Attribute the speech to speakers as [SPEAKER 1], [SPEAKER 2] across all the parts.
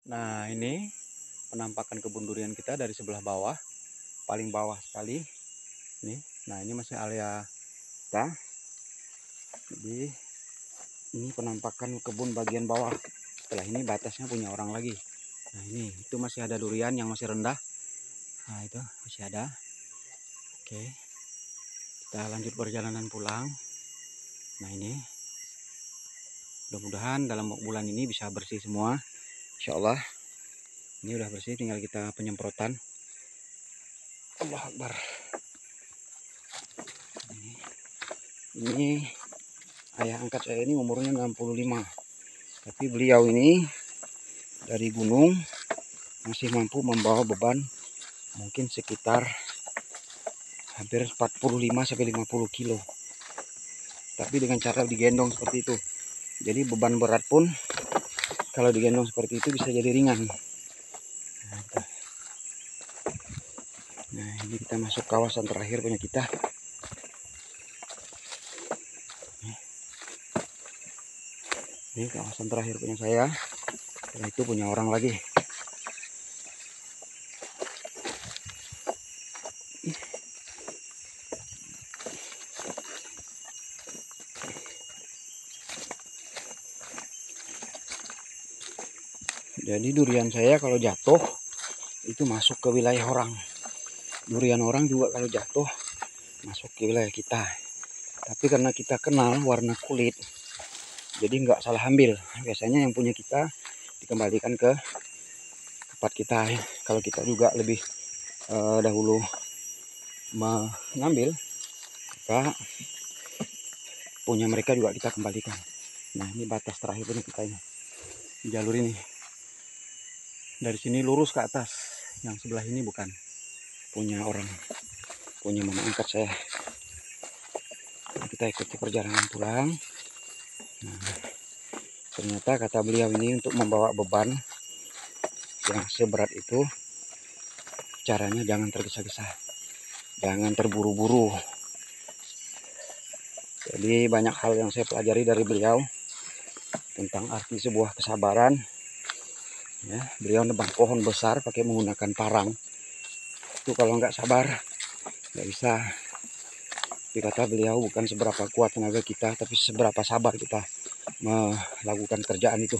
[SPEAKER 1] Nah, ini penampakan kebun durian kita dari sebelah bawah, paling bawah sekali. Nih, nah ini masih area kita. Jadi ini penampakan kebun bagian bawah. Setelah ini batasnya punya orang lagi. Nah ini, itu masih ada durian yang masih rendah. Nah itu masih ada. Oke, kita lanjut perjalanan pulang. Nah ini, mudah-mudahan dalam bulan ini bisa bersih semua. Insya Allah. Ini udah bersih, tinggal kita penyemprotan. Allah Akbar. Ini ayah angkat saya ini umurnya 65. Tapi beliau ini dari gunung masih mampu membawa beban mungkin sekitar hampir 45 sampai 50 kilo. Tapi dengan cara digendong seperti itu. Jadi beban berat pun kalau digendong seperti itu bisa jadi ringan. Nah, ini kita masuk kawasan terakhir punya kita. Ini kawasan terakhir punya saya. Setelah itu punya orang lagi. Jadi durian saya kalau jatuh itu masuk ke wilayah orang. Durian orang juga kalau jatuh masuk ke wilayah kita. Tapi karena kita kenal warna kulit, jadi nggak salah ambil. Biasanya yang punya kita dikembalikan ke tempat kita. Kalau kita juga lebih dahulu mengambil, maka punya mereka juga kita kembalikan. Nah ini batas terakhir punya kita ini. Di jalur ini. Dari sini lurus ke atas. Yang sebelah ini bukan punya orang, punya mama angkat saya. Kita ikuti perjalanan pulang. Nah, ternyata kata beliau ini untuk membawa beban yang seberat itu caranya jangan tergesa-gesa, jangan terburu-buru. Jadi banyak hal yang saya pelajari dari beliau tentang arti sebuah kesabaran. Ya, beliau nebang pohon besar pakai menggunakan parang. Itu kalau nggak sabar nggak bisa. Tapi kata beliau bukan seberapa kuat tenaga kita, tapi seberapa sabar kita melakukan kerjaan itu.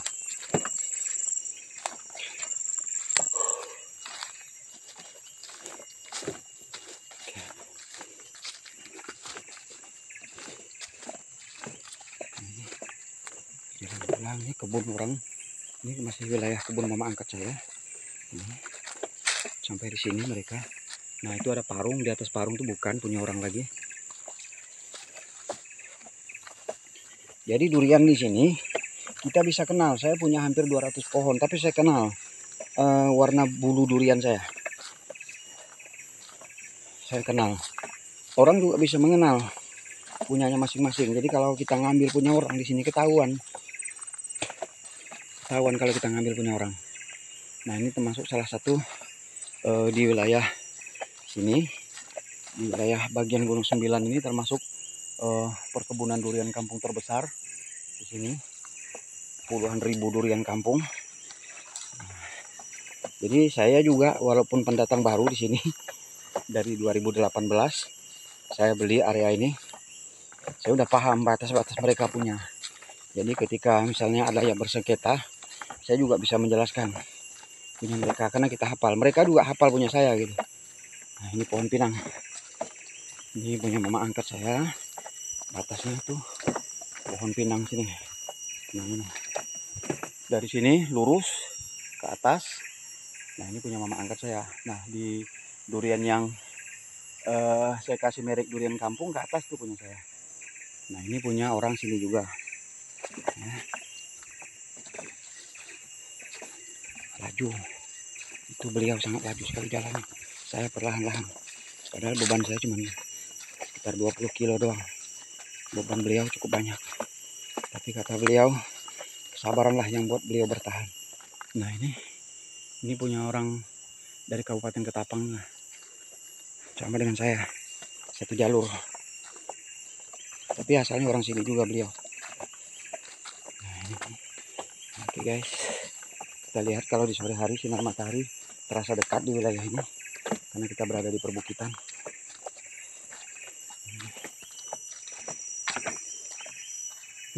[SPEAKER 1] Jalan pulang ini kebun orang. Ini masih wilayah kebun mama angkat saya. Ini sampai di sini mereka. Nah itu ada parung, di atas parung itu bukan punya orang lagi. Jadi durian di sini kita bisa kenal. Saya punya hampir 200 pohon, tapi saya kenal warna bulu durian saya. Saya kenal. Orang juga bisa mengenal punyanya masing-masing. Jadi kalau kita ngambil punya orang di sini ketahuan. Ketahuan kalau kita ngambil punya orang. Nah ini termasuk salah satu di wilayah sini, di wilayah bagian Gunung Sembilan ini termasuk perkebunan durian kampung terbesar di sini. Puluhan ribu durian kampung. Jadi saya juga walaupun pendatang baru di sini dari 2018 saya beli area ini. Saya udah paham batas-batas mereka punya. Jadi ketika misalnya ada yang bersengketa, saya juga bisa menjelaskan punya mereka karena kita hafal. Mereka juga hafal punya saya gitu. Nah, ini pohon pinang. Ini punya mama angkat saya. Batasnya tuh pohon pinang sini. Pinang ini. Dari sini lurus ke atas. Nah, ini punya mama angkat saya. Nah, di durian yang saya kasih merek durian kampung ke atas tuh punya saya. Nah, ini punya orang sini juga. Ya. Laju. Itu beliau sangat laju sekali jalannya. Saya perlahan-lahan. Padahal beban saya cuma sekitar 20 kilo doang. Beban beliau cukup banyak. Tapi kata beliau, kesabaranlah yang buat beliau bertahan. Nah ini punya orang dari Kabupaten Ketapang. Sama dengan saya. Satu jalur. Tapi asalnya orang sini juga beliau. Nah ini. Oke guys. Kita lihat kalau di sore hari sinar matahari terasa dekat di wilayah ini karena kita berada di perbukitan.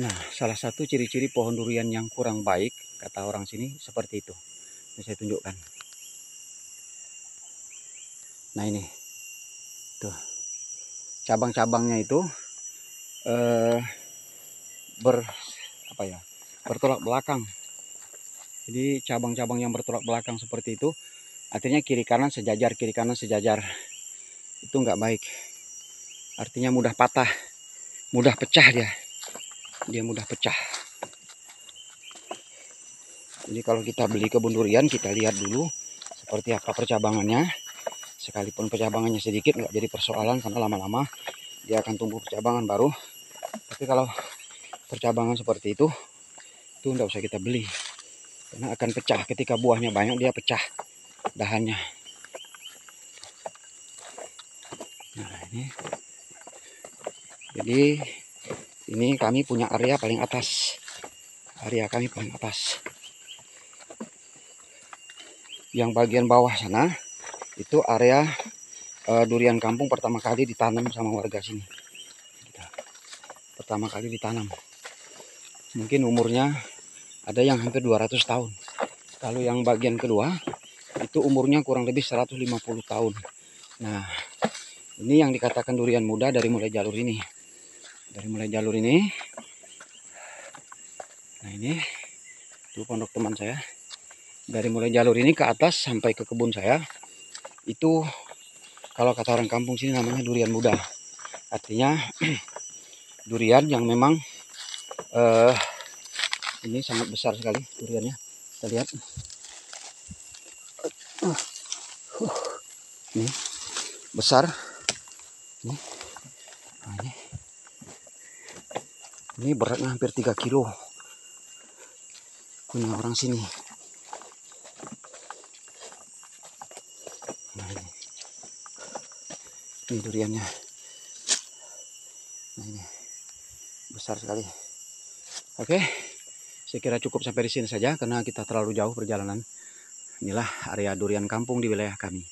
[SPEAKER 1] Nah, salah satu ciri-ciri pohon durian yang kurang baik, kata orang sini, seperti itu. Ini saya tunjukkan. Nah ini, tuh, cabang-cabangnya itu bertolak belakang. Jadi cabang-cabang yang bertolak belakang seperti itu, artinya kiri kanan sejajar, itu nggak baik. Artinya mudah patah, mudah pecah dia mudah pecah. Jadi kalau kita beli kebun durian, kita lihat dulu seperti apa percabangannya. Sekalipun percabangannya sedikit nggak jadi persoalan karena lama-lama dia akan tumbuh percabangan baru. Tapi kalau percabangan seperti itu nggak usah kita beli karena akan pecah. Ketika buahnya banyak dia pecah dahannya. Nah ini, jadi ini kami punya area paling atas. Area kami paling atas. Yang bagian bawah sana itu area durian kampung pertama kali ditanam sama warga sini. Pertama kali ditanam. Mungkin umurnya ada yang hampir 200 tahun. Kalau yang bagian kedua itu umurnya kurang lebih 150 tahun. Nah, ini yang dikatakan durian muda dari mulai jalur ini. Dari mulai jalur ini. Nah, ini itu pondok teman saya. Dari mulai jalur ini ke atas sampai ke kebun saya, itu kalau kata orang kampung sini namanya durian muda. Artinya durian yang memang ini sangat besar sekali duriannya. Kita lihat. Ini besar. Ini beratnya hampir 3 kilo. Punya orang sini. Nah, ini duriannya. Nah, ini besar sekali. Oke, saya kira cukup sampai di sini saja karena kita terlalu jauh perjalanan. Inilah area durian kampung di wilayah kami.